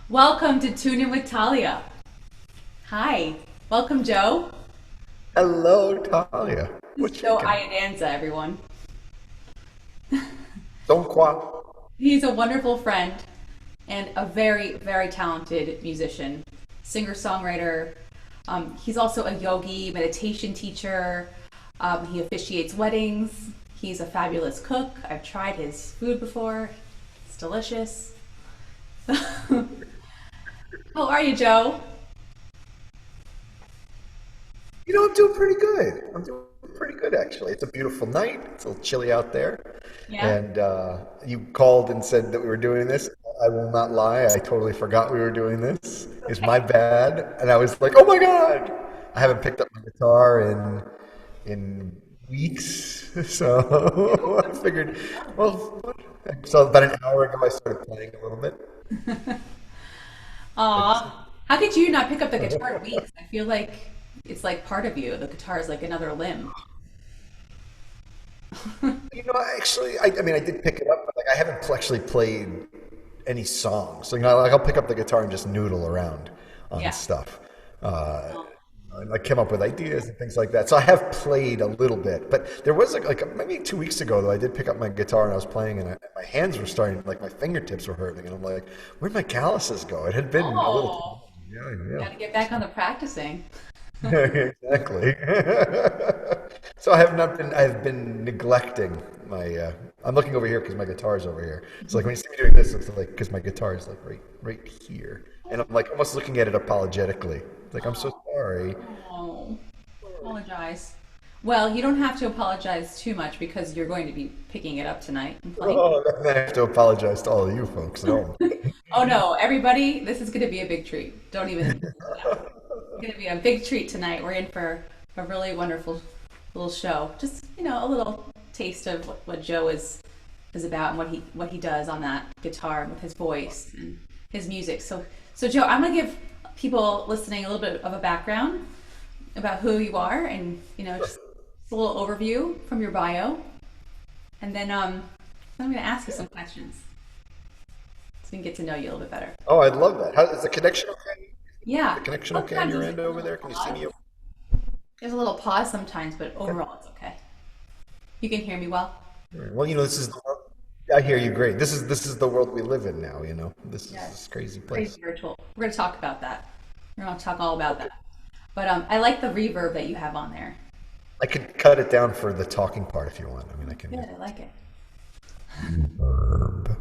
Welcome to Tune In with Talia. Hi. Welcome, Joe. Hello, Talya. This What is Joe chicken? Iadanza, everyone. Don't quack. He's a wonderful friend and a very, very talented musician, singer-songwriter. He's also a yogi, meditation teacher. He officiates weddings. He's a fabulous cook. I've tried his food before. It's delicious. How are you, Joe? I'm doing pretty good. I'm doing pretty good, actually. It's a beautiful night. It's a little chilly out there. Yeah. And you called and said that we were doing this. I will not lie. I totally forgot we were doing this. It's my bad. And I was like, oh my God. I haven't picked up my guitar in weeks. So I figured, well, so about an hour ago, I started playing a little bit. Aw. How could you not pick up the guitar in weeks? I feel like it's like part of you. The guitar is like another limb. Actually, I mean, I did pick it up, but like I haven't actually played any songs. So, like I'll pick up the guitar and just noodle around on Yeah. stuff. Uh, and I came up with ideas and things like that. So I have played a little bit, but there was like maybe 2 weeks ago though, I did pick up my guitar and I was playing, and my hands were starting, like my fingertips were hurting, and I'm like, where'd my calluses go? It had been a little. Oh, Yeah, got to get back on the practicing. yeah. Exactly. So I've been neglecting my, I'm looking over here because my guitar is over here. So like when you see me doing this, it's like, because my guitar is like right here. And I'm like almost looking at it apologetically. It's like, I'm so sorry. Oh, apologize. Well, you don't have to apologize too much because you're going to be picking it up tonight and playing. Oh, then I have to apologize to all of you folks at home. Oh no, everybody, this is going to be a big treat. Don't even. It's going to be a big treat tonight. We're in for a really wonderful little show. Just, a little taste of what Joe is about and what he does on that guitar with his voice and his music. So Joe, I'm going to give people listening a little bit of a background about who you are and, just a little overview from your bio. And then I'm going to ask you some questions so we can get to know you a little bit better. Oh, I'd love that. Is the connection okay? Yeah. The connection okay on Sometimes your there's end a over little there? Can you see pause. me? There's a little pause sometimes, but Okay. overall it's okay. You can hear me well? All right. Well, this is the world. I hear you great. This is the world we live in now, This is Yes. this crazy Crazy place. virtual. We're going to talk about that. We're going to talk all about that. But I like the reverb that you have on there. I could cut it down for the talking part if you want. I mean, I can. Good, I like it. Verb.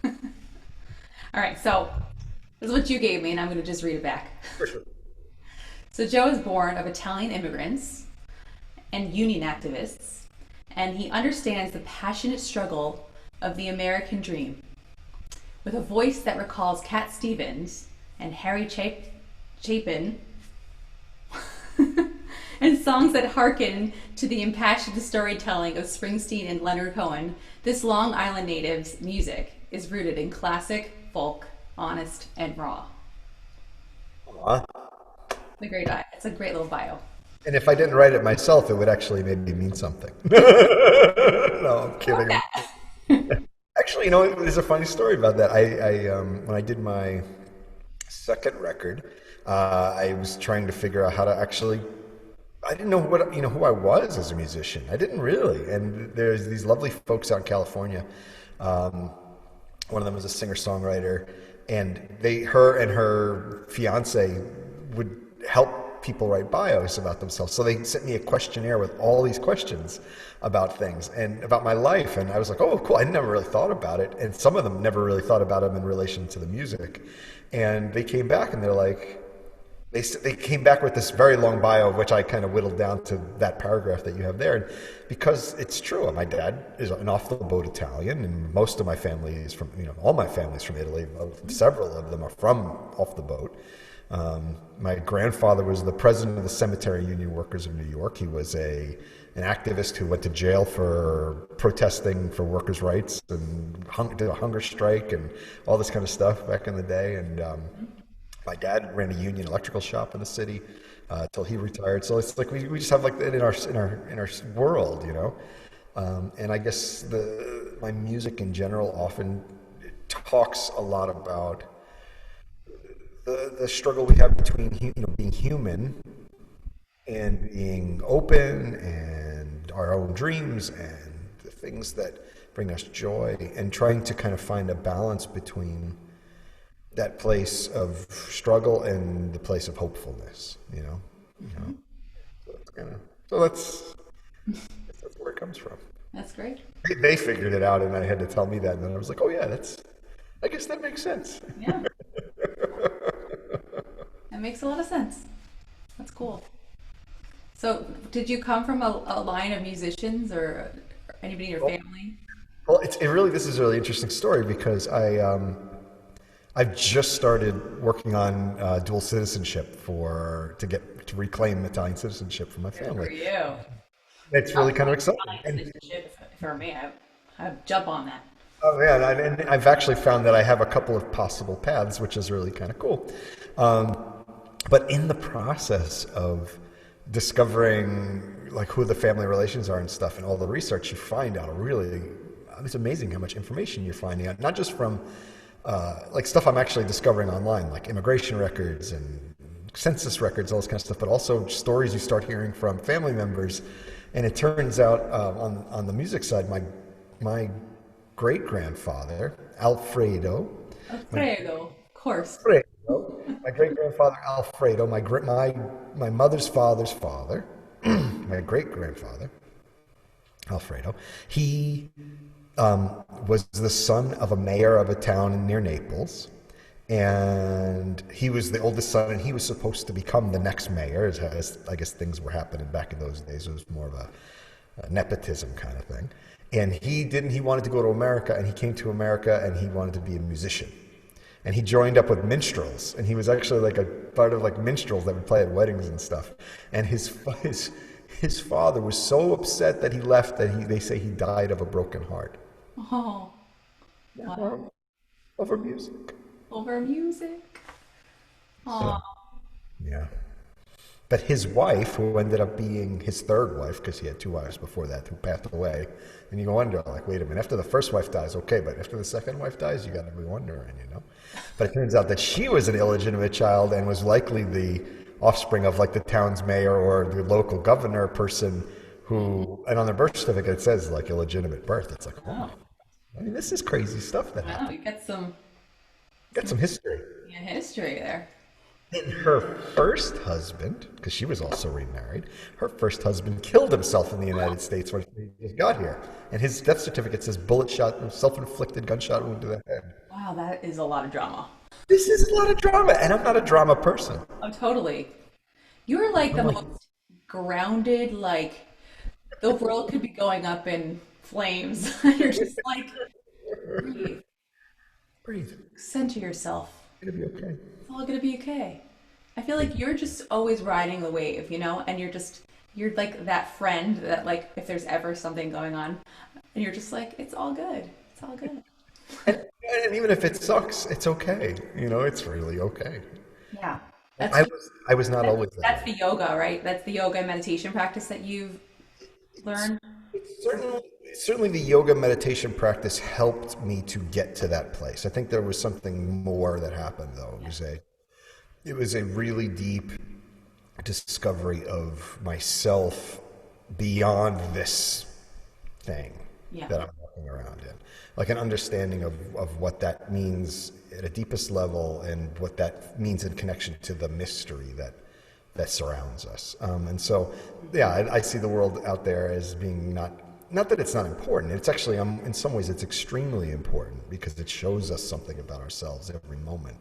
All right, so this is what you gave me, and I'm going to just read it back. For sure. So Joe is born of Italian immigrants and union activists, and he understands the passionate struggle of the American dream. With a voice that recalls Cat Stevens and Harry Chapin, and songs that hearken to the impassioned storytelling of Springsteen and Leonard Cohen, this Long Island native's music is rooted in classic, folk, honest, and raw. Aw. It's a great little bio. And if I didn't write it myself, it would actually maybe mean something. No, I'm I love kidding. that. Actually, there's a funny story about that. When I did my second record, I was trying to figure out how to actually. I didn't know who I was as a musician. I didn't really. And there's these lovely folks out in California. Um, One of them was a singer-songwriter, and her and her fiance would help people write bios about themselves. So they sent me a questionnaire with all these questions about things and about my life. And I was like, oh, cool. I never really thought about it. And some of them never really thought about them in relation to the music. And they came back and they came back with this very long bio, which I kind of whittled down to that paragraph that you have there. And because it's true, my dad is an off the boat Italian, and most of my family is from, all my family's from Italy. Several of them are from off the boat. My grandfather was the president of the Cemetery Union Workers of New York. He was an activist who went to jail for protesting for workers' rights and did a hunger strike and all this kind of stuff back in the day. And my dad ran a union electrical shop in the city till he retired. So it's like we just have like that in our world. And I guess my music in general often talks a lot about the struggle we have between being human and being open and our own dreams and the things that bring us joy, and trying to kind of find a balance between that place of struggle and the place of hopefulness, Mm-hmm. So that's where it comes from. That's great. They figured it out, and I had to tell me that, and then I was like, oh yeah, I guess that makes sense. Yeah. That makes a lot of sense. That's cool. So, did you come from a line of musicians or anybody in your family? Well, this is a really interesting story because I've just started working on dual citizenship to reclaim Italian citizenship for my Good for family. you. It's really kind of exciting. Citizenship for me. I'd jump on that. Oh yeah, and I've actually found that I have a couple of possible paths, which is really kind of cool. But in the process of discovering like who the family relations are and stuff, and all the research, you find out it's amazing how much information you're finding out, not just from like stuff I'm actually discovering online, like immigration records and census records, all this kind of stuff, but also stories you start hearing from family members. And it turns out on the music side, my great grandfather Alfredo, Alfredo, of course. my great grandfather Alfredo, my mother's father's father, my great grandfather Alfredo, he was the son of a mayor of a town near Naples, and he was the oldest son, and he was supposed to become the next mayor. As I guess things were happening back in those days, it was more of a nepotism kind of thing. And he didn't. He wanted to go to America, and he came to America, and he wanted to be a musician. And he joined up with minstrels, and he was actually like a part of like minstrels that would play at weddings and stuff. And his father was so upset that he left that they say he died of a broken heart. Oh, wow. Over music. Over music. Oh, Yeah. But his wife, who ended up being his third wife, because he had two wives before that who passed away, and you wonder, like, wait a minute, after the first wife dies, okay, but after the second wife dies, you got to be wondering. But it turns out that she was an illegitimate child and was likely the offspring of, like, the town's mayor or the local governor person who, and on their birth certificate it says, like, illegitimate birth. It's like, oh, I mean, this is crazy stuff that wow, happened. you Got some history. history there. And her first husband, because she was also remarried, her first husband killed himself in the United States when he just got here. And his death certificate says bullet shot, self-inflicted gunshot wound to the head. Wow, that is a lot of drama. This is a lot of drama, and I'm not a drama person. Oh, totally. You're like the most grounded, like the world could be going up in flames. You're just like, breathe, Breathe. center yourself. It's gonna be okay. It's all gonna be okay. I feel like you're just always riding the wave, and you're like that friend that, like, if there's ever something going on, and you're just like, it's all good. It's all good. And even if it sucks, it's okay. It's really okay. Yeah. I was not always that That's way. the yoga, right? That's the yoga and meditation practice that you've learned. Certainly the yoga meditation practice helped me to get to that place. I think there was something more that happened though. It was a really deep discovery of myself beyond this thing Yeah. that I'm walking around in. Like an understanding of what that means at a deepest level and what that means in connection to the mystery that surrounds us. And so, yeah, I see the world out there as being not that it's not important. It's actually, in some ways, it's extremely important because it shows us something about ourselves every moment.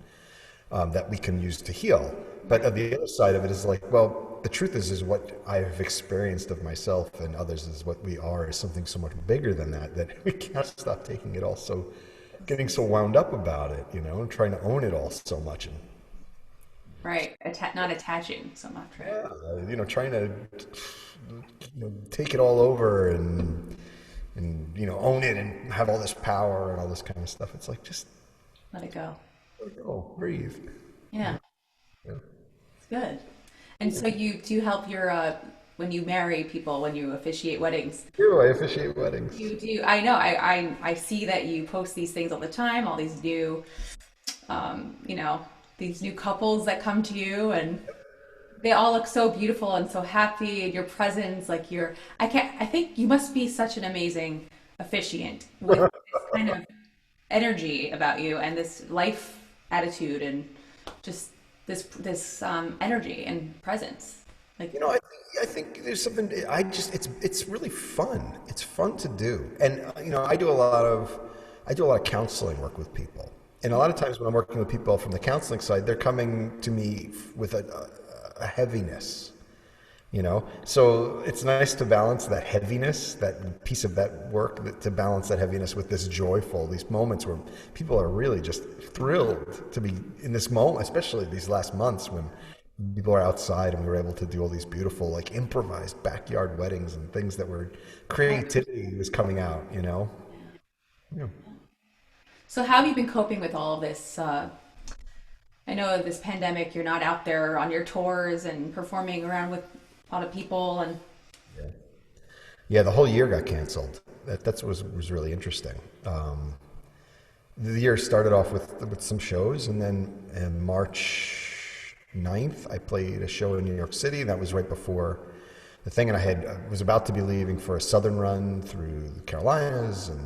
that we can use to heal. But the other side of it is like, well, the truth is what I've experienced of myself and others is what we are is something so much bigger than that, that we can't stop taking it all so, getting so wound up about it, and trying to own it all so much. And Right. Not attaching so much, right? yeah, trying to take it all over and own it and have all this power and all this kind of stuff. It's like just Let it go. let it go, breathe. Yeah, Yeah. it's good. And so you do you help your when you marry people, when you officiate weddings? Do I officiate weddings? You do. I know. I see that you post these things all the time. All these new, you know, these new couples that come to you, and they all look so beautiful and so happy. And your presence, like you're. I can't. I think you must be such an amazing officiant with this kind of energy about you and this life attitude and just this energy and presence. Like, I think there's something. It's really fun. It's fun to do, and I do a lot of counseling work with people, and a lot of times when I'm working with people from the counseling side, they're coming to me with a heaviness. So it's nice to balance that heaviness, that piece of that work, to balance that heaviness with this joyful, these moments where people are really just thrilled to be in this moment, especially these last months when people are outside and we were able to do all these beautiful, like improvised backyard weddings and things that were creativity was coming out. Yeah. so how have you been coping with all of this? I know this pandemic, you're not out there on your tours and performing around with a lot of people, and Yeah, the whole year got canceled. That was really interesting. The year started off with some shows, and then in March 9th, I played a show in New York City. That was right before the thing, and I was about to be leaving for a southern run through the Carolinas and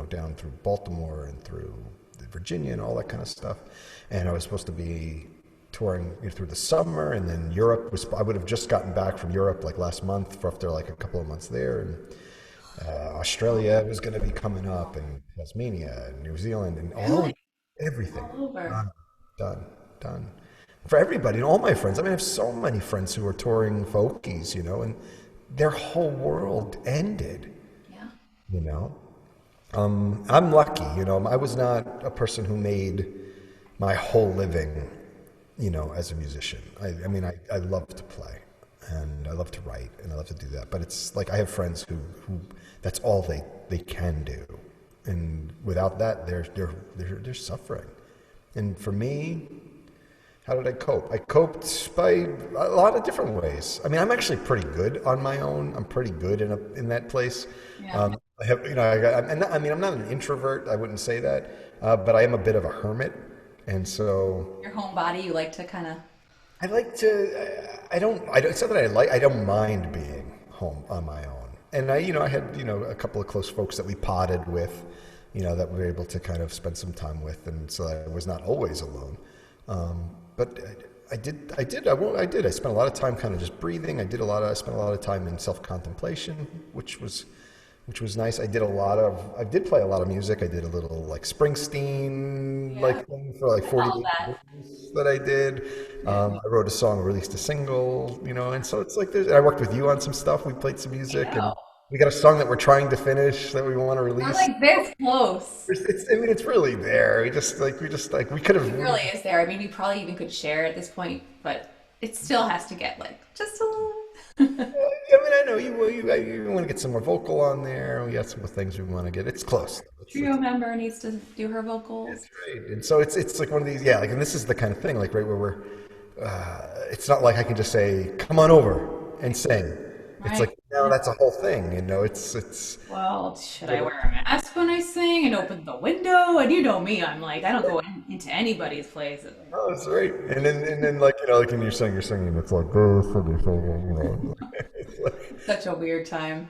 down through Baltimore and through Virginia and all that kind of stuff. And I was supposed to be touring through the summer, and then Europe was. I would have just gotten back from Europe like last month for after like a couple of months there, and Australia was going to be coming up, and Tasmania, and New Zealand, and really everything all over. done, done, done for everybody and all my friends. I mean, I have so many friends who are touring folkies, and their whole world ended. Yeah. You know, I'm lucky. I was not a person who made my whole living, as a musician. I mean, I love to play and I love to write and I love to do that. But it's like I have friends who that's all they can do. And without that, they're suffering. And for me, how did I cope? I coped by a lot of different ways. I mean, I'm actually pretty good on my own. I'm pretty good in that place. Yeah. I have, I'm not an introvert. I wouldn't say that, but I am a bit of a hermit. And so Your home body, you like to kind of. I like to. It's not that I don't mind being home on my own. And I had, a couple of close folks that we potted with, that we were able to kind of spend some time with, and so I was not always alone. But I did. I spent a lot of time kind of just breathing. I spent a lot of time in self-contemplation, which was nice. I did play a lot of music. I did a little like Springsteen Yeah. like thing for like 40 All that. days that I did. Yeah. I wrote a song, released a single, and so it's like I worked with you on some stuff. We played some music, I and know. we got a song that we're trying to finish that we want to We're release. like this close. I mean, it's really there. We could It have. really is there. I mean, you probably even could share at this point, but it still has to get like just a little. I mean, I know you want to get some more vocal on there. We got some more things we want to get. It's close. Trio member needs to do her vocals. That's right. And so it's like one of these, yeah. Like, and this is the kind of thing, like, right where we're. It's not like I can just say, "Come on over and sing." It's Right. like no, that's a whole thing. It's. Well, should I wear a mask when I sing and open the window? And you know me, I'm like, I don't go into anybody's place. Oh, that's right. And then like like when you're singing, it's like this, and you're singing, It's like, Such a weird time.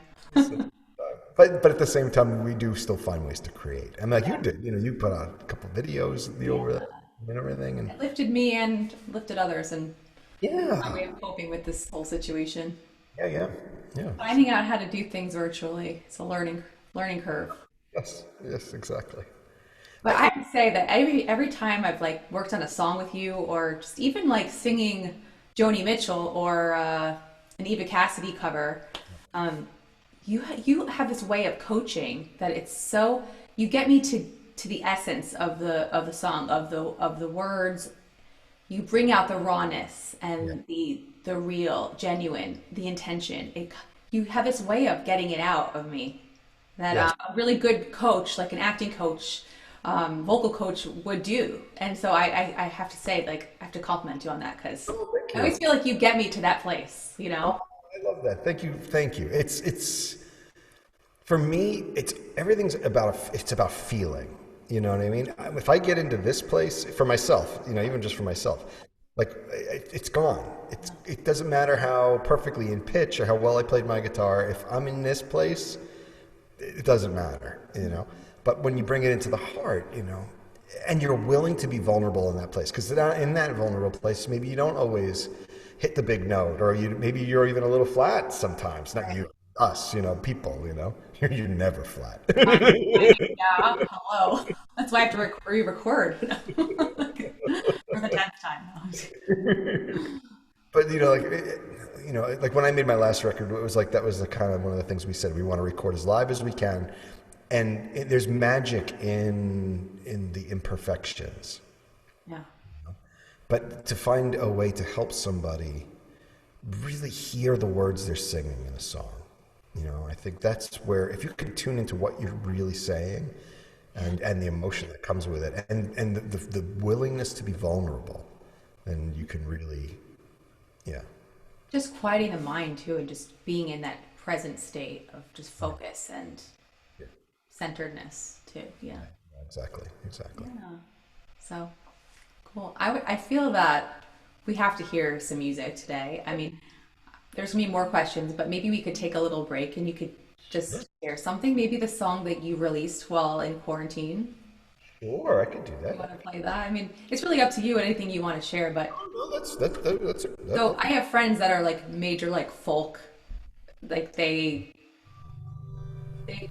but at the same time, we do still find ways to create. I mean, like you did. You put out a couple videos over that and everything, and It lifted me and lifted others, and my yeah, way of coping with this whole situation. yeah. Finding out how to do things virtually. It's a learning curve. Yes, exactly. But I have to say that every time I've like worked on a song with you, or just even like singing Joni Mitchell or an Eva Cassidy cover, um, you have this way of coaching that it's so you get me to the essence of the song of the words. You bring out the rawness Yeah. and the real, genuine, the intention. You have this way of getting it out of me that Yes. a really good coach, like an acting coach, vocal coach, would do. And so I have to say, like, I have to compliment you on that because Oh, thank I you. always feel like you get me to that place, you Oh, know? I love that. Thank you. Thank you. It's for me. It's everything's about it's about feeling. You know what I mean? If I get into this place for myself, even just for myself, like it's gone. It doesn't matter how perfectly in pitch or how well I played my guitar. If I'm in this place, it doesn't matter. But when you bring it into the heart, and you're willing to be vulnerable in that place, because in that vulnerable place, maybe you don't always hit the big note, or maybe you're even a little flat sometimes. Not you, us, people. You're never flat. I mean, yeah, hello. That's why I have to re-record for the 10th time. But like when I made my last record, it was like that was the kind of one of the things we said we want to record as live as we can, and there's magic in the imperfections. Yeah. But to find a way to help somebody really hear the words they're singing in a song, I think that's where if you can tune into what you're really saying, and the emotion that comes with it, and the willingness to be vulnerable, then you can really, yeah. Just quieting the mind too, and just being in that present state of just focus and Yeah. centeredness too. Yeah. Exactly, exactly. Yeah. So cool. I feel that we have to hear some music today. I mean, there's gonna be more questions, but maybe we could take a little break and you could Yeah. just share something. Maybe the song that you released while in quarantine. Sure, I could do You want that. to play that? I mean, it's really up to you and anything you want to share, but Oh, no, that's so I have friends that are like major like folk, like they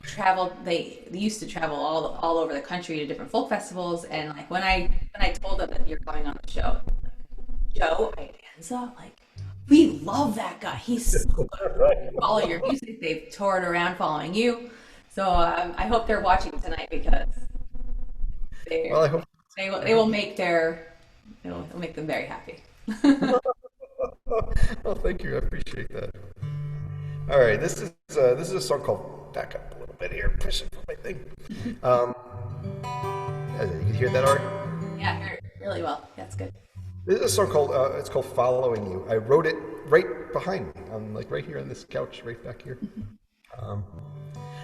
traveled they used to travel all over the country to different folk festivals, and like when I told them that you're coming on the show, Joe Iadanza, like we love that guy. He's so good. Follow your music. They've toured around following you. So I hope they're watching tonight because well. they I hope. they will make their it'll make them very happy. Oh, thank you. I appreciate that. All right, this is a song called "Back Up a Little Bit" here. Push it my thing. Um, you can hear that, Art. Yeah, really well. That's good. This is a song called it's called "Following You." I wrote it right behind me, like right here on this couch, right back here. Um,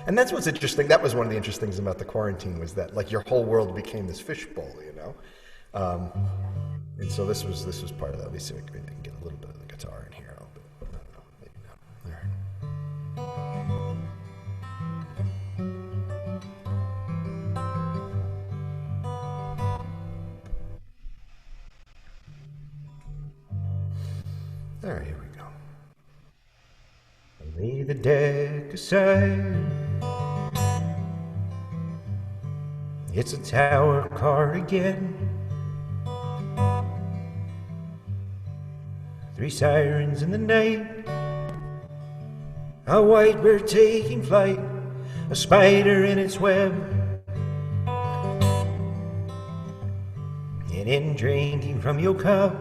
and that's what's interesting. That was one of the interesting things about the quarantine was that like your whole world became this fishbowl. Um, and so this was part of that. Let me see if maybe I can get a little bit of the guitar in here. A little bit. No, no, maybe not. All right. All right, here we go. Lay the deck aside. It's a tower car again. Three sirens in the night. A white bird taking flight. A spider in its web. And in drinking from your cup,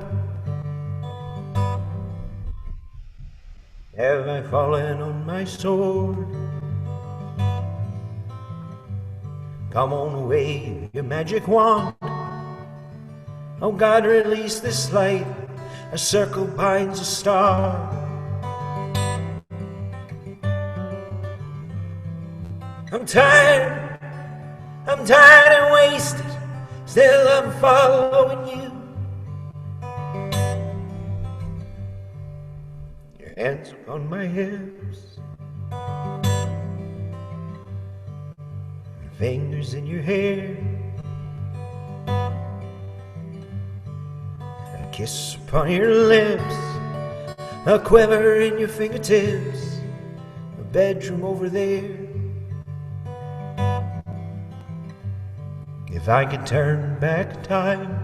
have I fallen on my sword? Come on, wave your magic wand. Oh God, release this light. A circle binds a star. I'm tired and wasted. Still I'm following you. Your hands upon my hips, your fingers in your hair, a kiss upon your lips, a quiver in your fingertips, a bedroom over there. If I could turn back time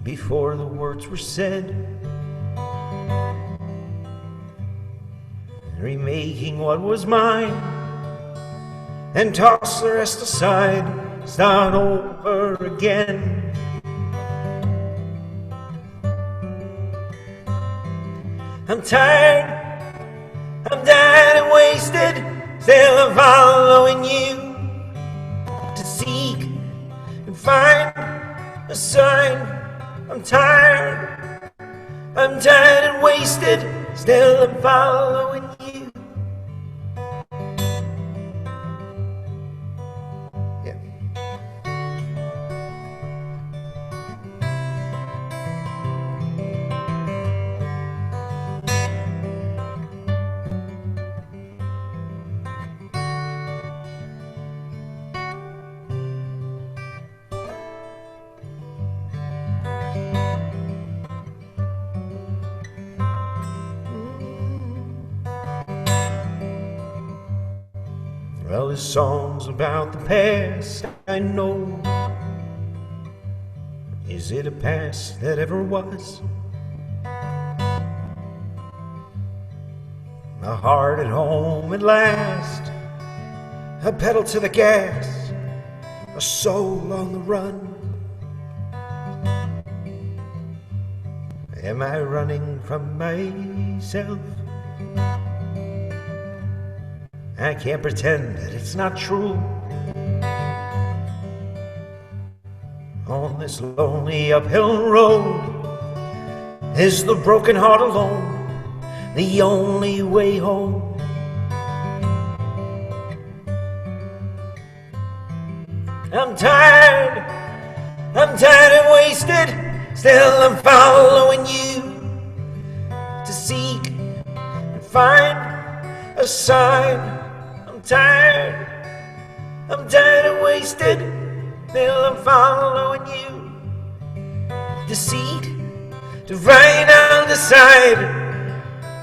before the words were said, remaking what was mine, and toss the rest aside, start over again. I'm tired, I'm dead and wasted, still I'm following you to seek and find a sign. I'm tired, I'm dead and wasted, still I'm following you. Yeah. Well, this song's about the past, I know. Is it a past that ever was? My heart at home at last, a pedal to the gas, a soul on the run. Am I running from myself? I can't pretend that it's not true. On this lonely uphill road, is the broken heart alone the only way home? I'm tired and wasted, still I'm following you to seek and find a sign. I'm tired and wasted, still I'm following you to seek, to find out the sign.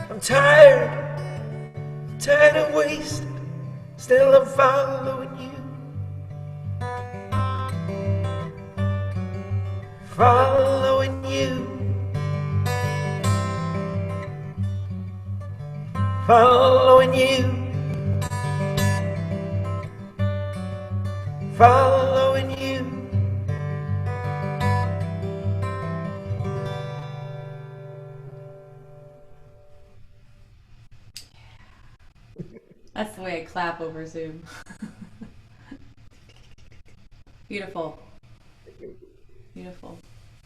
I'm tired and wasted, still I'm following you. Following you, following you, following you. That's the way I clap over Zoom. Beautiful. Beautiful.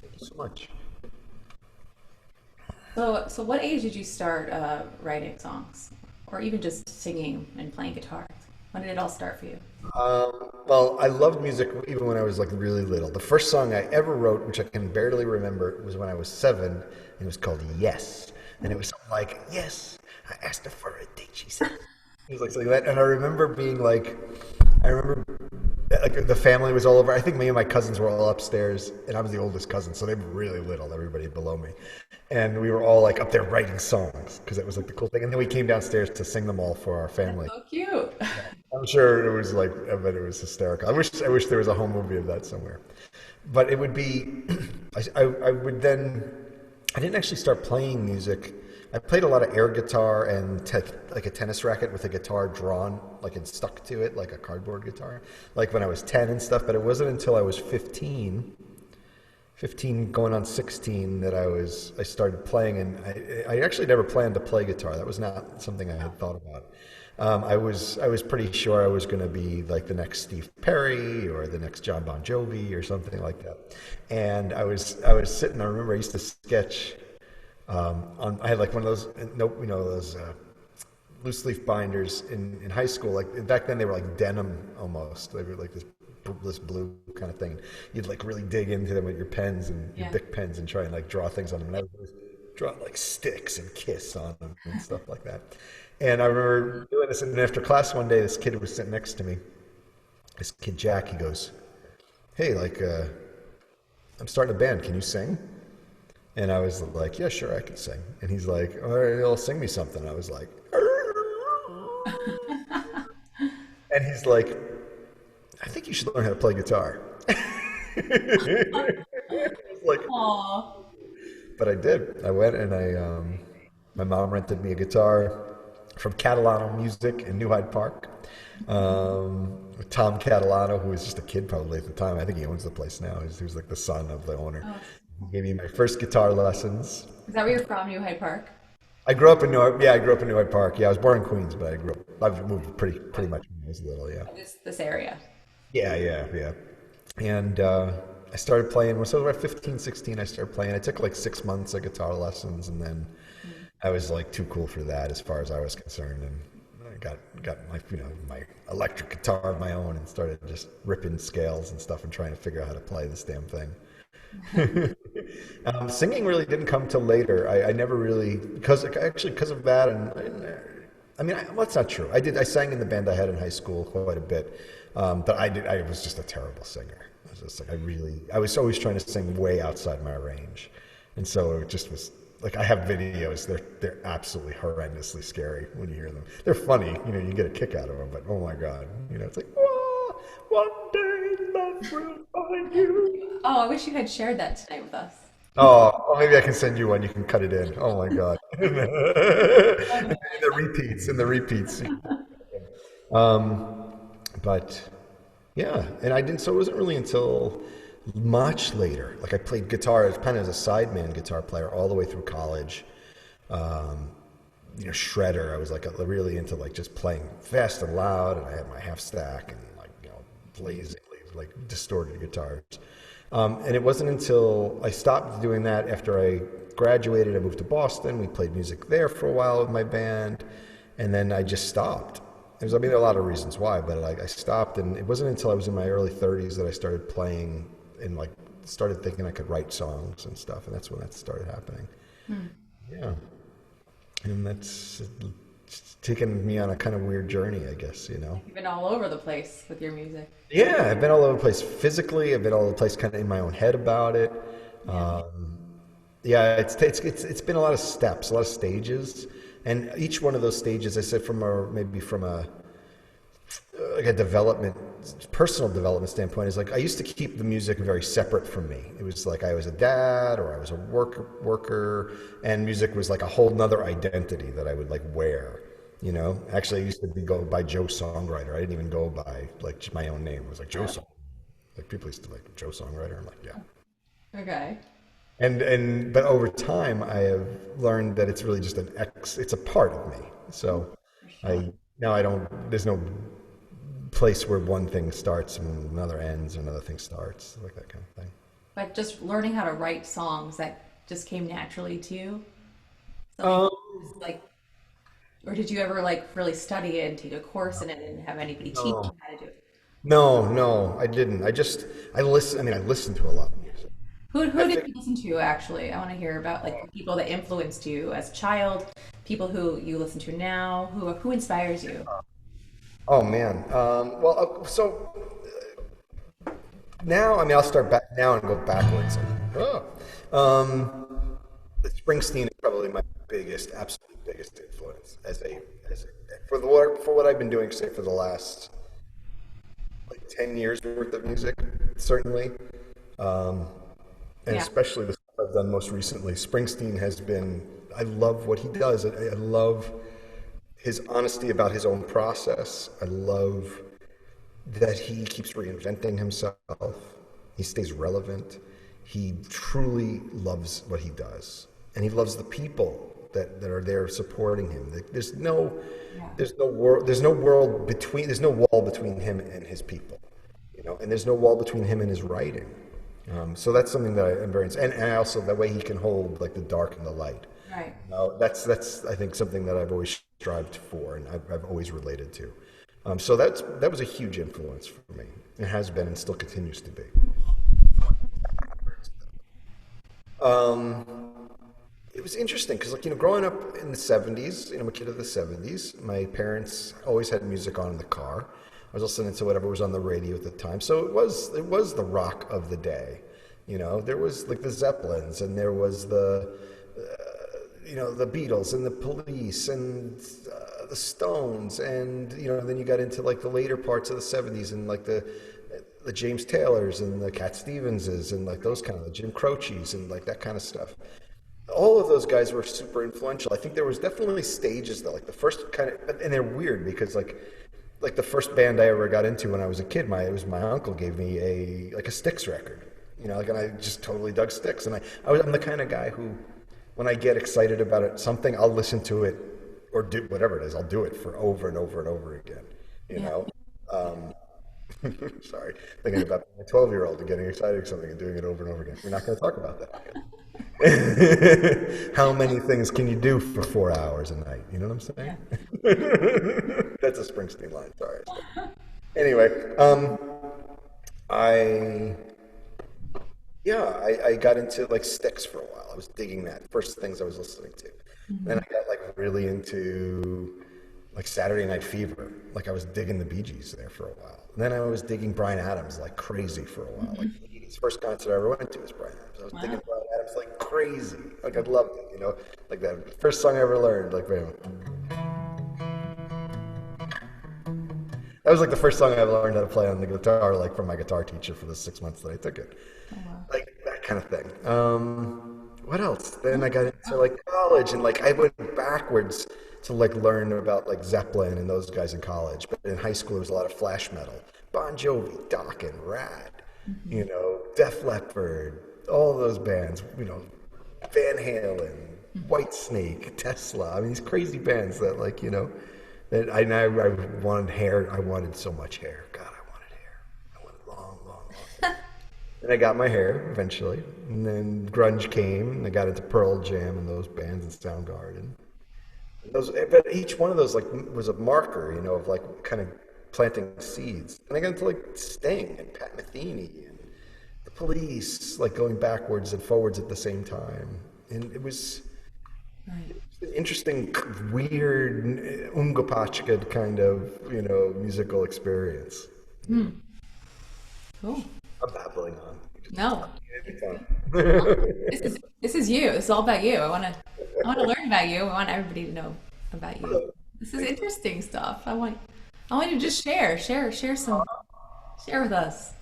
Thank you so much. So what age did you start writing songs, or even just singing and playing guitar? When did it all start for you? Well, I loved music even when I was like really little. The first song I ever wrote, which I can barely remember, was when I was 7, and it was called Yes. And it was something like, yes, I asked her for a date, she said. It was like something like that. And I remember being like, I remember like the family was all over. I think me and my cousins were all upstairs, and I was the oldest cousin, so they were really little, everybody below me. And we were all like up there writing songs because it was like the cool thing. And then we came downstairs to sing them all for our family. So cute. I'm sure it was like, I bet it was hysterical. I wish there was a home movie of that somewhere. But it would be, I would then, I didn't actually start playing music. I played a lot of air guitar and like a tennis racket with a guitar drawn, like and stuck to it, like a cardboard guitar, like when I was 10 and stuff. But it wasn't until I was 15 going on 16 that I started playing, and I actually never planned to play guitar. That was not something I had thought about. I was pretty sure I was going to be like the next Steve Perry or the next John Bon Jovi or something like that. And I was sitting. I remember I used to sketch. I had like one of those, those loose leaf binders in high school. Like back then, they were like denim almost. They were like this blue kind of thing. You'd like really dig into them with your pens and your Bic pens and try and like draw things on them. And I would always draw like sticks and kiss on them and stuff like that. And I remember doing this, and after class one day, this kid was sitting next to me. This kid Jack, he goes, "Hey, like, I'm starting a band. Can you sing?" And I was like, "Yeah, sure, I can sing." And he's like, "All right, you'll sing me something." I was like, And he's like, I think you should learn how to play guitar. I was like, Aw. but I did. I went and my mom rented me a guitar from Catalano Music in New Hyde Park. Tom Catalano, who was just a kid probably at the time. I think he owns the place now. He was like the son of the owner. Oh. He gave me my first guitar lessons. Is that where you're from, New Hyde Park? I grew up in I grew up in New Hyde Park. Yeah, I was born in Queens, but I've moved pretty much when I was little. Yeah. This area. Yeah. And I started playing when I was about 15, 16. I started playing. I took like 6 months of guitar lessons, and then I was like too cool for that as far as I was concerned. And I got my my electric guitar of my own and started just ripping scales and stuff and trying to figure out how to play this damn thing. Singing really didn't come till later. I never really because of that, I mean, well, that's not true. I sang in the band I had in high school quite a bit, but I was just a terrible singer. I was just like I was always trying to sing way outside my range, and so it just was like I have videos. They're absolutely horrendously scary when you hear them. They're funny, you get a kick out of them, but oh my god, it's like oh, one day love will find you. Oh, I wish you had shared that tonight with us. Oh, maybe I can send you one. You can cut it in. Oh my God. In the repeats. Um, but yeah, and I didn't. So it wasn't really until much later. Like I played guitar as kind of as a sideman guitar player all the way through college. Um, shredder. I was like really into like just playing fast and loud, and I had my half stack and like blazingly like distorted guitars. And it wasn't until I stopped doing that after I graduated. I moved to Boston. We played music there for a while with my band, and then I just stopped. There are a lot of reasons why, but I stopped, and it wasn't until I was in my early 30s that I started playing and like started thinking I could write songs and stuff, and that's when that started happening. Yeah, and that's taken me on a kind of weird journey, I guess. You've been all over the place with your music. Yeah, I've been all over the place physically. I've been all over the place kind of in my own head about it. Yeah, it's been a lot of steps, a lot of stages, and each one of those stages, I said, from a like a personal development standpoint, is like I used to keep the music very separate from me. It was like I was a dad or I was a worker, and music was like a whole nother identity that I would like wear. Actually, I used to go by Joe Songwriter. I didn't even go by like my own name. It was like Joe Song. Like people used to like Joe Songwriter. I'm like, yeah. Okay. But over time, I have learned that it's really just it's a part of me. So I don't. There's no place where one thing starts and another ends, and another thing starts, like that kind of thing. But just learning how to write songs, that just came naturally to you? Um, Like, or did you ever like really study it and take a course in it and have anybody teach you no, how to do it? no, I didn't. I listen. I mean, I listen to a lot of music. Who I did think. you listen to actually? I want to hear about like people that influenced you as a child, people who you listen to now, who inspires you. Oh man. So now, I mean, I'll start back now and go backwards. Oh. Springsteen is probably my absolute biggest influence for what I've been doing, say, for the last like 10 years worth of music, certainly, um, and Yeah. especially the stuff I've done most recently. Springsteen has been. I love what he does. I love his honesty about his own process. I love that he keeps reinventing himself. He stays relevant. He truly loves what he does, and he loves the people that are there supporting him. Yeah. There's no wall between him and his people, and there's no wall between him and his writing. So that's something that I am very, and also the way he can hold like the dark and the light. Right. That's I think something that I've always strived for, and I've always related to. So that was a huge influence for me. It has been and still continues to be. Um, it was interesting because, like, growing up in the '70s, I'm a kid of the '70s. My parents always had music on in the car. I was listening to whatever was on the radio at the time, so it was the rock of the day. There was like the Zeppelins, and there was the Beatles and the Police and the Stones, and then you got into like the later parts of the '70s and like the James Taylors and the Cat Stevenses and like those kind of the Jim Croce's and like that kind of stuff. All of those guys were super influential. I think there was definitely stages though, like the first kind of, and they're weird because like the first band I ever got into when I was a kid, it was my uncle gave me a Styx record, like, and I just totally dug Styx, and I'm the kind of guy who, when I get excited about something, I'll listen to it or do whatever it is, I'll do it for over and over and over again, you Yeah. know. Um, Sorry, thinking about my 12-year-old and getting excited about something and doing it over and over again. We're not going to talk about that again. How many things can you do for 4 hours a night? You know what I'm saying? Yeah. That's a Springsteen line. Sorry. Anyway, I I got into like Styx for a while. I was digging that. First things I was listening to. Then I got like really into like Saturday Night Fever. Like I was digging the Bee Gees there for a while. And then I was digging Bryan Adams like crazy for a while. Like his first concert I ever went to was Bryan Adams. I was digging Wow. Bryan Adams like crazy. Like I loved it. Like that first song I ever learned. Like bam. That was like the first song I ever learned how to play on the guitar, like from my guitar teacher for the 6 months that I took it. Oh, wow. Like that kind of thing. What else? Then I got into like college, and like I went backwards to like learn about like Zeppelin and those guys in college. But in high school, there was a lot of thrash metal, Bon Jovi, Dokken, Rad, Def Leppard, all those bands. Van Halen, Whitesnake, Tesla. I mean, these crazy bands that that I wanted hair. I wanted so much hair. God, I wanted hair. I wanted long, long, long. And I got my hair eventually. And then grunge came, and I got into Pearl Jam and those bands and Soundgarden. But each one of those like was a marker, of like kind of planting seeds. And I got into like Sting and Pat Metheny and the Police, like going backwards and forwards at the same time. And it was Right. an interesting, weird, Ungapachka kind of, musical experience. Cool. I'm babbling on. No, It'd be fun. this is you. This is all about you. I want to learn about you. I want everybody to know about you. This is interesting stuff. I want you to just share with us.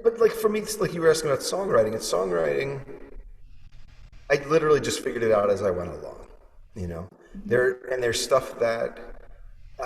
But like for me, it's like you were asking about songwriting. And songwriting, I literally just figured it out as I went along. There's stuff that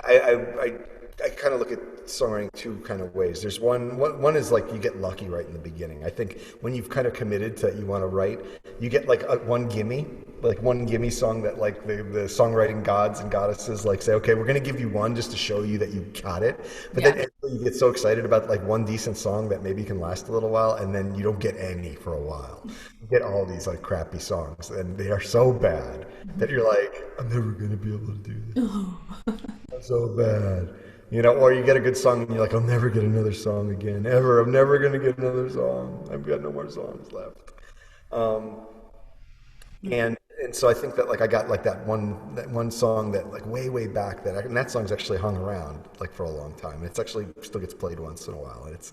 I kind of look at songwriting two kind of ways. There's one is like you get lucky right in the beginning. I think when you've kind of committed to that you want to write, you get like one gimme song that like the songwriting gods and goddesses like say, okay, we're going to give you one just to show you that you got it. But Yeah. then you get so excited about like one decent song that maybe can last a little while, and then you don't get any for a while. You get all these like crappy songs, and they are so bad that you're like, I'm never going to be able to do this. It's so bad. Or you get a good song and you're like, I'll never get another song again, ever. I'm never going to get another song. I've got no more songs left. Um, and so I think that like I got like that one song that like way back and that song's actually hung around like for a long time. It's actually still gets played once in a while, and it's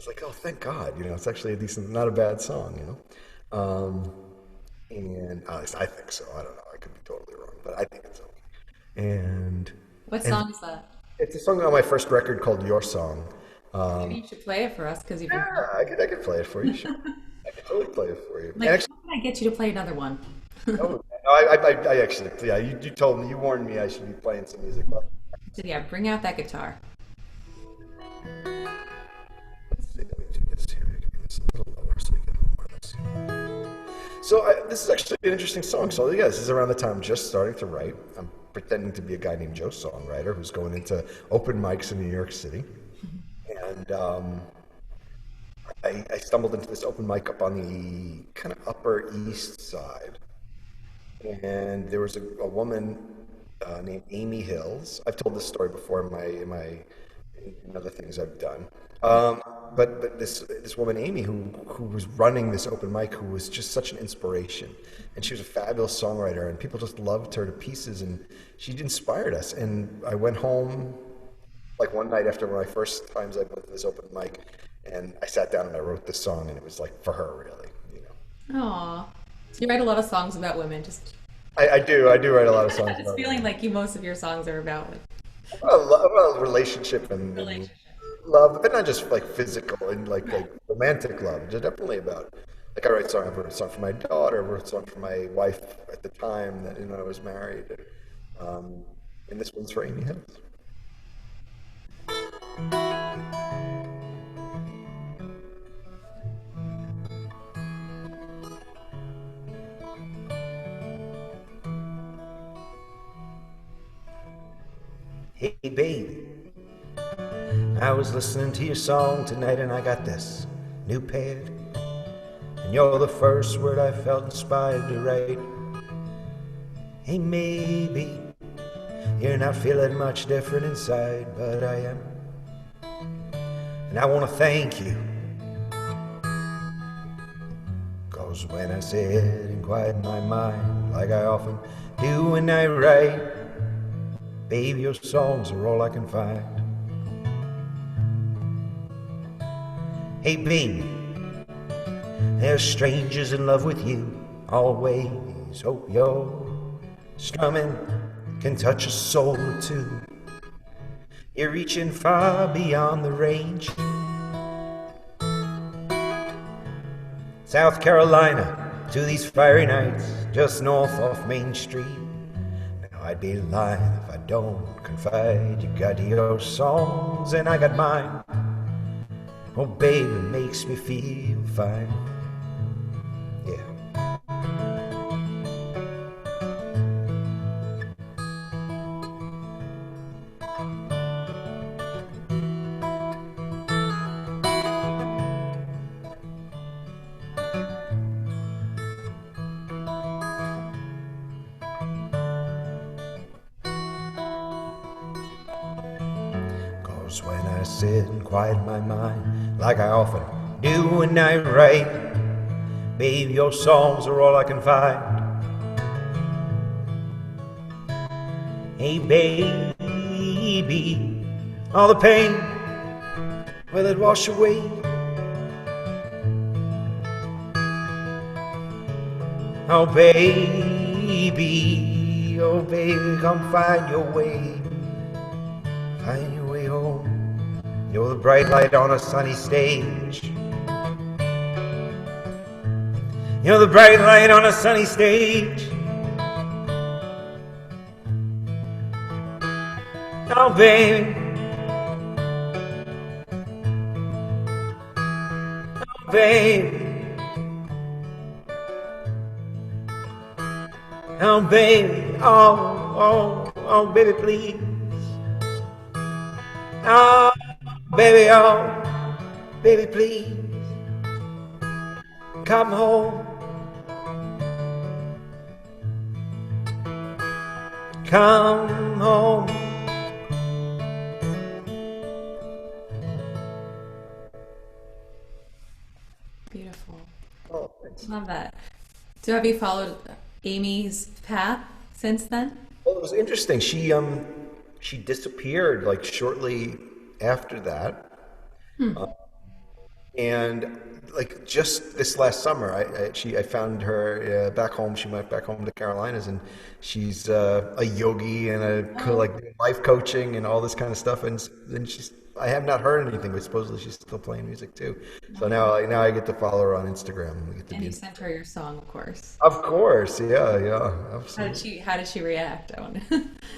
like, oh, thank God, it's actually a decent, not a bad song. And at least I think so. I don't know. I could be totally wrong, but I think it's okay. And What and song is that? it's a song on my first record called Your Song. Maybe you should play it for us because you've been. Yeah, I could play it for you. Sure. I could totally play it for you. And Like, actually, how can I get you to play another one? no, I actually, yeah, you told me, you warned me I should be playing some music. But So yeah, bring out that guitar. let's see, let me do this here. Give me this a little lower so you get a little more of this. So this is actually an interesting song. So yeah, this is around the time I'm just starting to write. I'm pretending to be a guy named Joe Songwriter who's going into open mics in New York City. And I stumbled into this open mic up on the kind of Upper East Side. And there was a woman named Amy Hills. I've told this story before in other things I've done. But this woman Amy who was running this open mic, who was just such an inspiration, and she was a fabulous songwriter, and people just loved her to pieces, and she inspired us. And I went home like one night after one of my first times I went to this open mic, and I sat down and I wrote this song, and it was like for her really. Aw. So you write a lot of songs about women. Just I do write a lot of songs It's about feeling like you most of your songs are about like about relationship and relationship. love, but not just like physical and Right. like romantic love. It's definitely about like I wrote a song for my daughter, I wrote a song for my wife at the time that I was married, um, and this one's for Amy Hills. Hey baby, I was listening to your song tonight and I got this new pad, and you're the first word I felt inspired to write. Hey maybe you're not feeling much different inside, but I am. And I want to thank you, 'cause when I sit and quiet my mind, like I often do when I write, baby, your songs are all I can find. Hey baby, there's strangers in love with you, always. Hope your strumming can touch a soul or two. You're reaching far beyond the range. South Carolina to these fiery nights just north off Main Street. Now I'd be lying if I don't confide. You got your songs and I got mine. Oh baby, it makes me feel fine. Yeah. Cause when I sit and quiet my mind, like I often do when I write, babe, your songs are all I can find. Hey baby, all the pain, will it wash away? Oh baby, come find your way. Find your way home. You're the bright light on a sunny stage. You're the bright light on a sunny stage. Oh baby, oh baby, oh baby, oh baby, please. Oh baby, oh baby, please. Come home. Come home. Beautiful. Oh, thanks. Love that. So have you followed Amy's path since then? Well, it was interesting. She disappeared like shortly after that. And like just this last summer, I found her back home. She went back home to Carolinas, and she's a yogi and Oh, like life coaching and all this kind of stuff. And then I have not heard anything, but supposedly she's still playing music too. So nice. now I get to follow her on Instagram. We get to And be you in. sent her your song, of course. Of course, yeah, absolutely. How did she react? I wonder.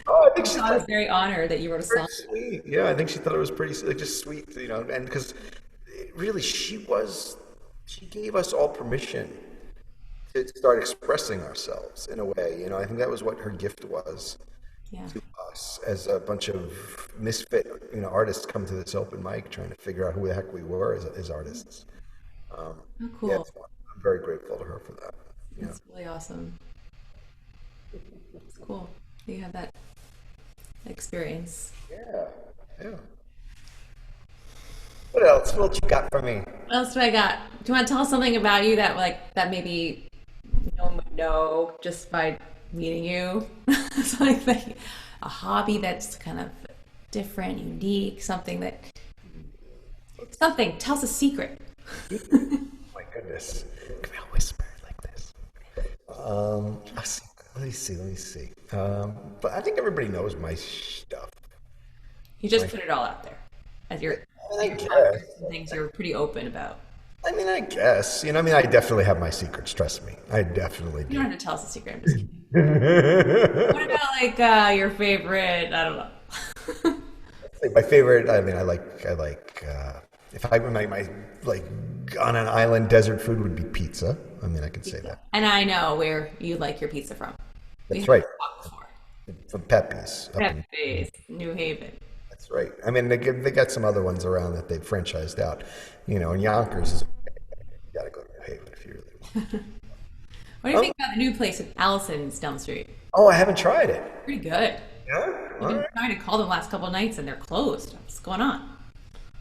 Oh, I think I'm she sure I was thought very honored that you wrote a pretty song. sweet. Yeah, I think she thought it was pretty like, just sweet, and because really she gave us all permission to start expressing ourselves in a way. I think that was what her gift was Yeah. to us as a bunch of misfit, artists come to this open mic trying to figure out who the heck we were as artists. Um, Oh, yeah, cool. I'm very grateful to her for that. Yeah. That's really awesome. It's cool. You have that experience. Yeah. Yeah. What else? What you got for me? What else do I got? Do you want to tell us something about you that that maybe no one would know just by meeting you? Something like a hobby that's kind of different, unique, something. Tell us a secret. My goodness. Come here, I'll whisper like this. A Let me see. Let me see. But I think everybody knows my stuff. You just My, put it all out there as I your guess. concerts and things you're pretty open about. I mean, I guess. I mean, I definitely have my secrets. Trust me, I definitely You don't do. have to tell us a secret. I'm just kidding. What about like your favorite? I don't know. My favorite. I mean, if I my like on an island desert food would be pizza. I mean, I could say Pizza. that. And I know where you like your pizza from. We That's have right. talked before. From Pepe's up in. Pepe's, New Haven. That's right. I mean, they got some other ones around that they've franchised out. And Yonkers is. You gotta go to New Haven if you really want. What do you Oh, think about the new place at Allison's down the street? oh, I haven't tried it. Pretty good. Yeah. I've All been right. trying to call them the last couple of nights and they're closed. What's going on?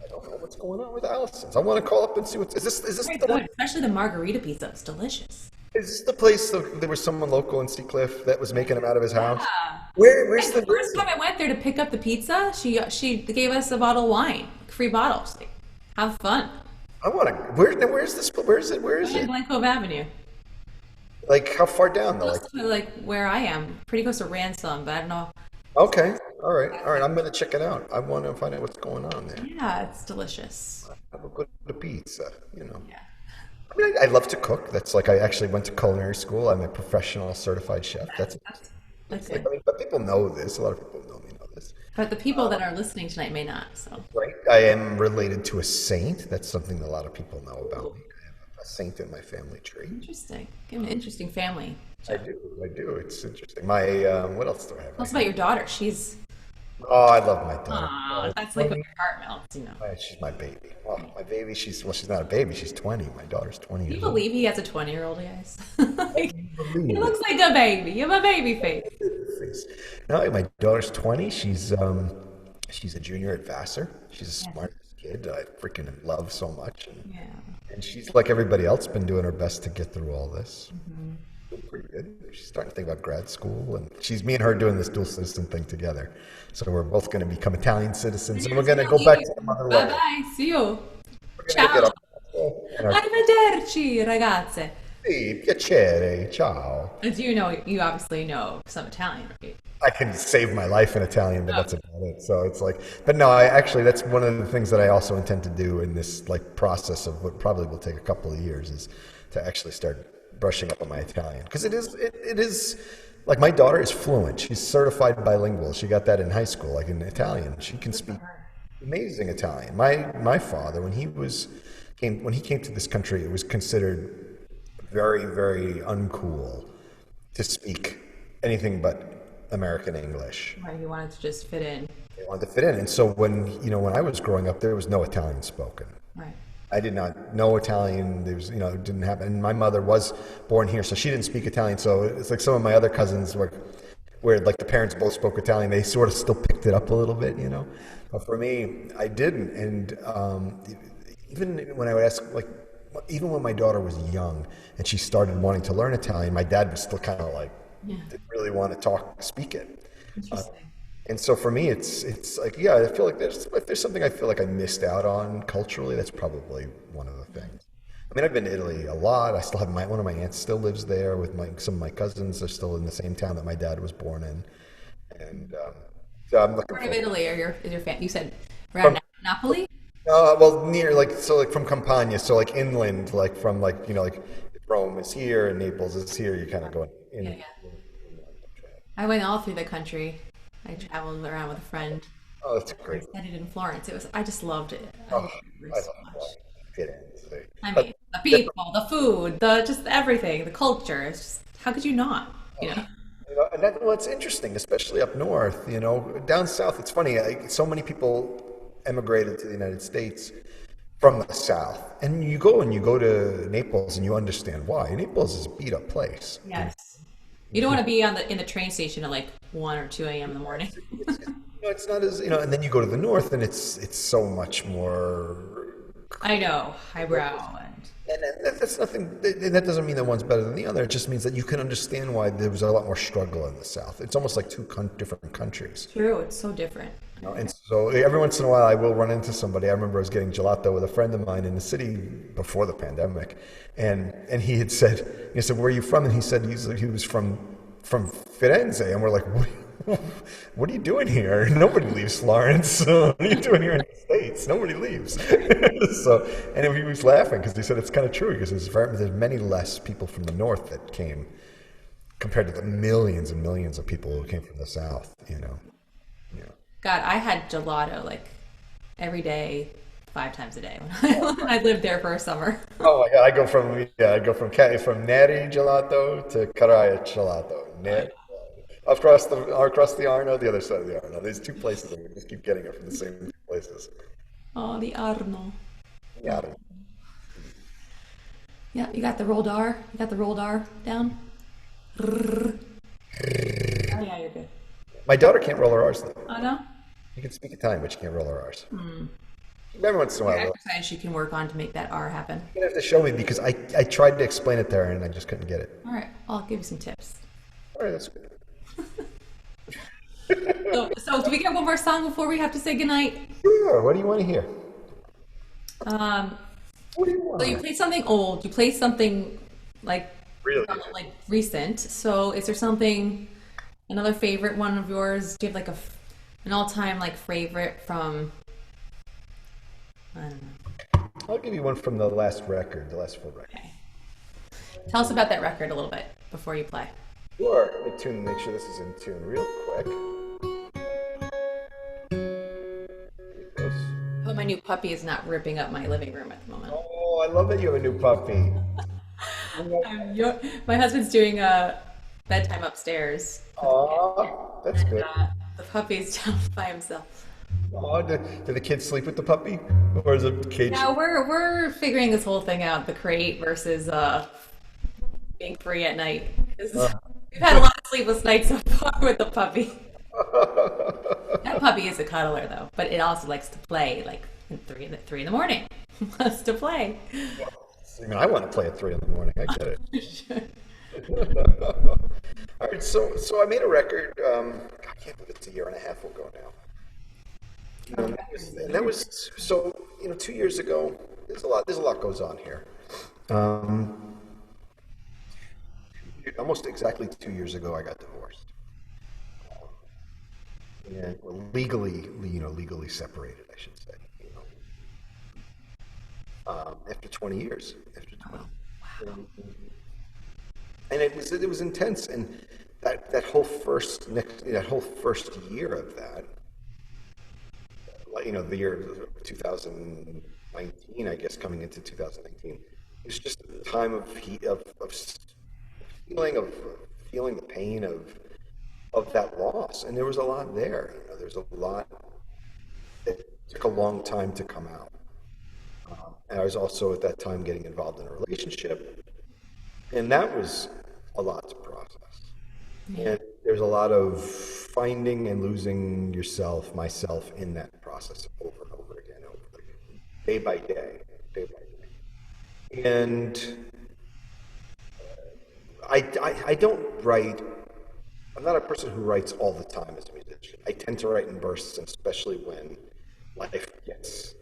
I don't know what's going on with Allison's. I want to call up and see what is this. Is this Very the one? good, especially the margarita pizza. It's delicious. Is this the place that there was someone local in Seacliff that was making them out of his house? Yeah. Where's The the? first time I went there to pick up the pizza, she gave us a bottle of wine, free bottles. Like, have fun. I want to. Where's this? Where is it? Where is In it? Glen Cove Avenue. Like how far down though? Like Close to like where I am, pretty close to Ransom, but I don't know. okay, all right, all right. I'm gonna check it out. I want to find out what's going on there. Yeah, it's delicious. Have a good pizza. Yeah. I mean, I love to cook. That's like I actually went to culinary school. I'm a professional certified chef. That's Like, good. I mean, but people know this. A lot of people know this. But the people that are listening tonight may not. So Right. I am related to a saint. That's something that a lot of people know about me. I have a saint in my family tree. interesting. Give an interesting family. I do. I do. It's interesting. My what else do I have? Tell us about your daughter. She's Oh, I love my daughter. that's like when your heart melts. She's my baby. Well, my baby. She's not a baby. She's 20. My daughter's 20 Can you years old. believe he has a 20-year-old, guys? Like, he Believe looks like a baby. You have a baby face. it. No, my daughter's 20. She's a junior at Vassar. She's the smartest kid I freaking love so much. Yeah. And she's like everybody else, been doing her best to get through all this. Doing pretty good. She's starting to think about grad school, and me and her doing this dual citizen thing together. So we're both going to become Italian citizens, and we're going to go back to the Bye motherland. bye. See you. We're going to get Ciao. up and our Arrivederci, ragazze. sì, piacere, ciao. As you obviously know some Italian, right? I can save my life in Italian, but that's about it. So it's like, but no, that's one of the things that I also intend to do in this like process of what probably will take a couple of years is to actually start brushing up on my Italian because it is like my daughter is fluent. She's certified bilingual. She got that in high school, like in Italian. She can speak amazing Italian. My father, when he came to this country, it was considered very, very uncool to speak anything but American English. Right, he wanted to just fit in. They wanted to fit in. And so when I was growing up, there was no Italian spoken. Right. I did not know Italian. There was, it didn't happen. And my mother was born here, so she didn't speak Italian. So it's like some of my other cousins where like the parents both spoke Italian, they sort of still picked it up a little bit. But for me, I didn't. And even when I would ask, like, even when my daughter was young and she started wanting to learn Italian, my dad was still kind of like, didn't really want to speak it. Interesting. And so for me, it's like, yeah, I feel like if there's something I feel like I missed out on culturally, that's probably one of the things. I mean, I've been to Italy a lot. I still have one of my aunts still lives there with some of my cousins are still in the same town that my dad was born in. And so I'm looking Part of for Italy is your family? You said around Napoli? well, near like from Campania, so like inland, like from like Rome is here and Naples is here. You're kind of going in. Yeah. I went all through the country. I traveled around with a friend. Oh, that's I great. studied in Florence. I just loved it. I Oh, loved it I so love much. it. It I is. mean, the people, the food, the just everything, the culture. It's just, how could you not? And it's interesting, especially up north. Down south, it's funny. So many people emigrated to the United States from the south, and you go to Naples, and you understand why. Naples is a beat up place. Yes. You don't want to be in the train station at like 1 or 2 a.m. in the morning. It's not as and then you go to the north, and it's so much more. I know, highbrow And that's nothing. And that doesn't mean that one's better than the other. It just means that you can understand why there was a lot more struggle in the South. It's almost like two different countries. True, it's so different. And so every once in a while, I will run into somebody. I remember I was getting gelato with a friend of mine in the city before the pandemic, and he said, "Where are you from?" And he said he was from from Firenze, and we're like, what are you doing here? Nobody leaves Florence. What are you doing here in the States? Nobody leaves. So, and he was laughing because he said it's kind of true because there's many less people from the north that came compared to the millions and millions of people who came from the south. Yeah. God, I had gelato like every day, 5 times a day when when I lived there for a summer. Oh my God, I go from Neri gelato to Caraya gelato. Oh, yeah. Across the Arno, the other side of the Arno. There's two places, and we just keep getting it from the same two places. Oh, the Arno. Yeah. Yeah, you got the rolled R. You got the rolled R down. Oh yeah, you're good. My daughter can't roll her R's though. Oh no. You can speak Italian, but she can't roll her R's. Every once in a Your while, though. exercise you can work on to make that R happen. You're gonna have to show me because I tried to explain it there and I just couldn't get it. All right, I'll give you some tips. All right, that's good. So do we get one more song before we have to say goodnight? Sure. What do you want to hear? Um, What do you so you want? played something old. You played something like Really? like recent. So is there something another favorite one of yours? Do you have like an all-time like favorite from I don't know. I'll give you one from the last record, the last full record. Okay. Tell us about that record a little bit before you play. Sure. Let me make sure this is in tune real quick. Oh, my new puppy is not ripping up my living room at the moment. Oh, I love that you have a new puppy. My husband's doing a bedtime upstairs, Aw, that's and good. the puppy's down by himself. Aw, do the kids sleep with the puppy? Or is it cage? Now we're figuring this whole thing out, the crate versus being free at night. 'Cause we've had a lot of sleepless nights so far with the puppy. That puppy is a cuddler though, but it also likes to play like at 3 in the morning. Wants to play. I mean, I want to play at 3 in the morning. I get it. All right, so I made a record. I can't believe it's a year and a half ago now. And that was so. 2 years ago. There's a lot goes on here. Um, Almost exactly 2 years ago, I got divorced, and well, legally separated, I should say. After 20 years, Um, and it was intense, and that whole first year of that, like the year 2019, I guess, coming into 2019, it's just a time of heat of feeling the pain of that loss, and there was a lot there. There's a lot that took a long time to come out. And I was also at that time getting involved in a relationship, and that was a lot to process. And there's a lot of finding and losing myself in that process over and over again, day by day, day by day. And I don't write. I'm not a person who writes all the time as a musician. I tend to write in bursts, and especially when life gets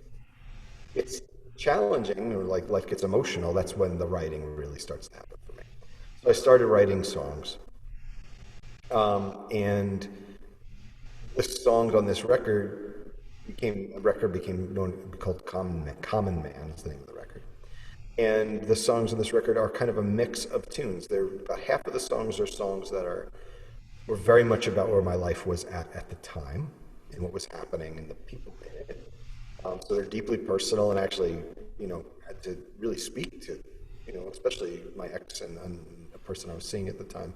challenging or like life gets emotional. That's when the writing really starts to happen for me. So I started writing songs, and the songs on this record became known called Common Man is the name of the record. And the songs on this record are kind of a mix of tunes. They're about half of the songs are songs that were very much about where my life was at the time and what was happening and the people in it. So they're deeply personal and actually, had to really speak to, especially my ex and a person I was seeing at the time,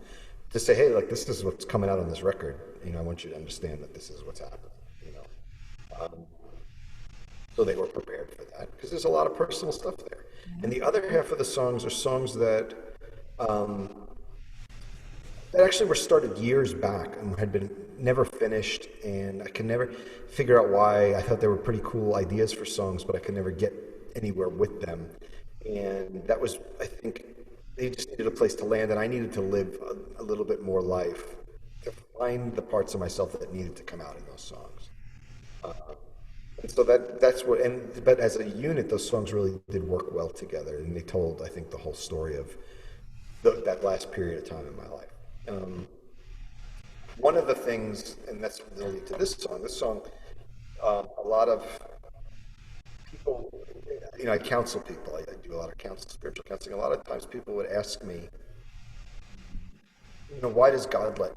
to say, hey, like this is what's coming out on this record. I want you to understand that this is what's happening. So they were prepared for that because there's a lot of personal stuff there. And the other half of the songs are songs that actually were started years back and had been never finished, and I could never figure out why. I thought they were pretty cool ideas for songs, but I could never get anywhere with them. And that was, I think, they just needed a place to land, and I needed to live a little bit more life to find the parts of myself that needed to come out in those songs. And so that's what, but as a unit, those songs really did work well together, and they told, I think, the whole story of that last period of time in my life. one of the things, and that's related to this song. This song, a lot of people, I counsel people. I do a lot of spiritual counseling. A lot of times, people would ask me, why does God let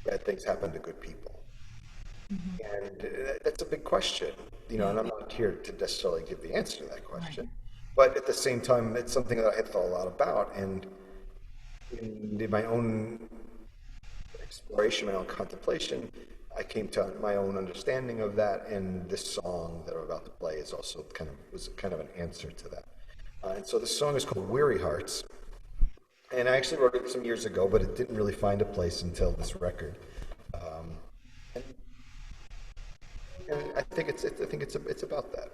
bad things happen to good people? And that's a big question, and I'm not here to necessarily give the answer to that question. But at the same time, it's something that I had thought a lot about, and in my own exploration, my own contemplation, I came to my own understanding of that, and this song that I'm about to play is also was kind of an answer to that. And so this song is called Weary Hearts, and I actually wrote it some years ago, but it didn't really find a place until this record. And I think it's about that.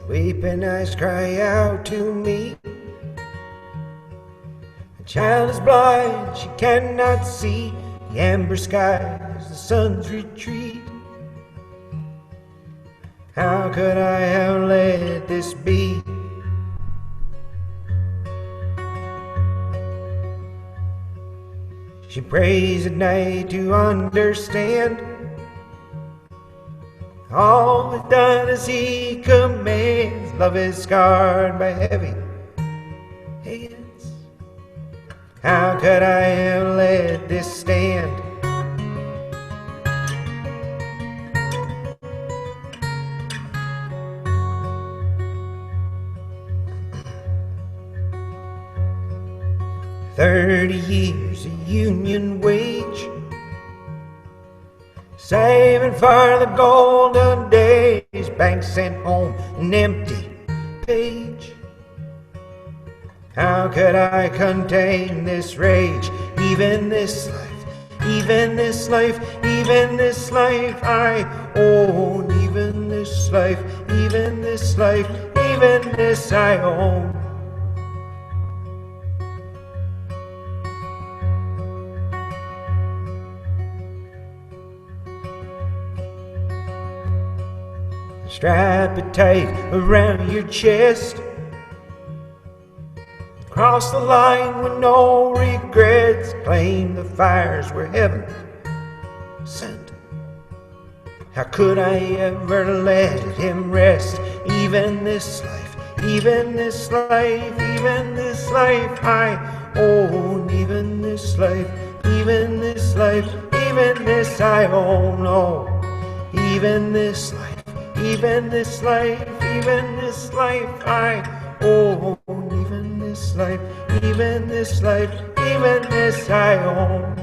Weeping eyes cry out to me. The child is blind, she cannot see the amber skies, the sun's retreat. How could I have let this be? She prays at night to understand. All is done as he commands. Love is scarred by heavy hands. How could I have let this stand? "30 years a union wage, saving for the golden days, bank sent home an empty page. How could I contain this rage? Even this life, even this life, even this life I own. Even this life, even this life, even this I own." Strap it tight around your chest. Cross the line with no regrets. Claim the fires where heaven sent. How could I ever let him rest? Even this life, even this life, even this life I own. Even this life, even this life, even this I own. Oh, even this life. Even this life, even this life I own. Even this life, even this life, even this I own.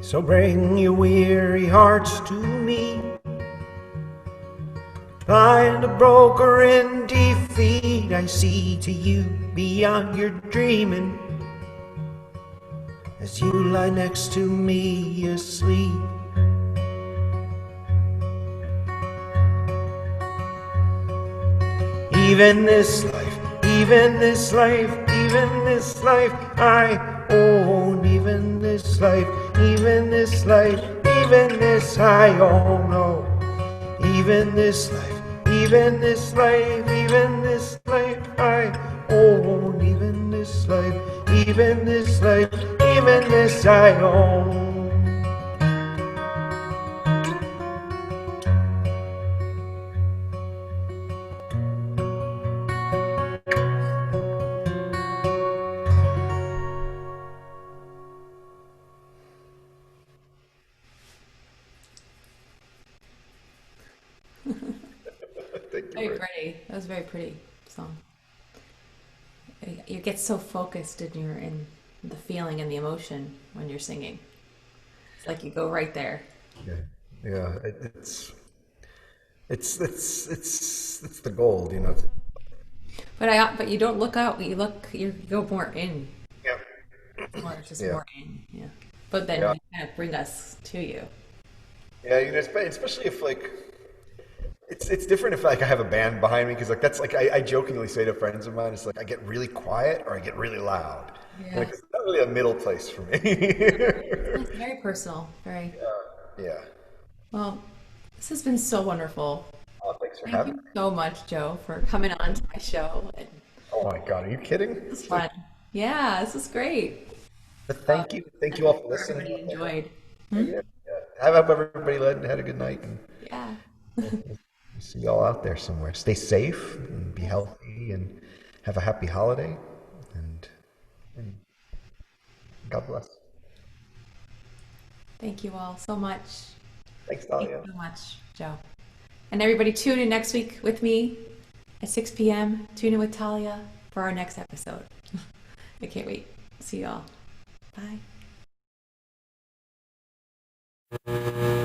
So bring your weary hearts to me. Blind a broker in defeat, I see to you beyond your dreaming. As you lie next to me asleep. Even this life, even this life, even this life I own. Even this life, even this life, even this I own. Oh, even this life, even this life, even this life I own. Even this life, even this life, even in this I own. Thank you Very very pretty. That was a very pretty song. You get so focused and you're in the feeling and the emotion when you're singing. It's like you go right there. much. Yeah, yeah. It's the gold, you know. But you don't look out. You go more in. Yeah, More, it's just yeah, more in. Yeah. But then yeah, you kind of bring us to you. yeah. You know, especially if like it's different if like I have a band behind me because like that's like I jokingly say to friends of mine, it's like I get really quiet or I get really loud, and Yeah. like, it's not really a middle place for me. It's very personal. Very Yeah. well. This has been so wonderful. Oh, thanks for Thank having you me. so much, Joe, for coming on to my show. And Oh my God, are you kidding? it was fun. Yeah, this was great. But Uh, thank I you all hope for listening everybody out there. enjoyed. Yeah, Hmm? yeah, yeah. Have everybody had a good night, and Yeah. we'll see y'all out there somewhere. Stay safe and be Yes. healthy and have a happy holiday, and, and God bless. Thank you all so much. Thanks, Thank Talia. you so much, Joe. And everybody tune in next week with me at 6 p.m. Tune in with Talia for our next episode. I can't wait. See y'all. Bye.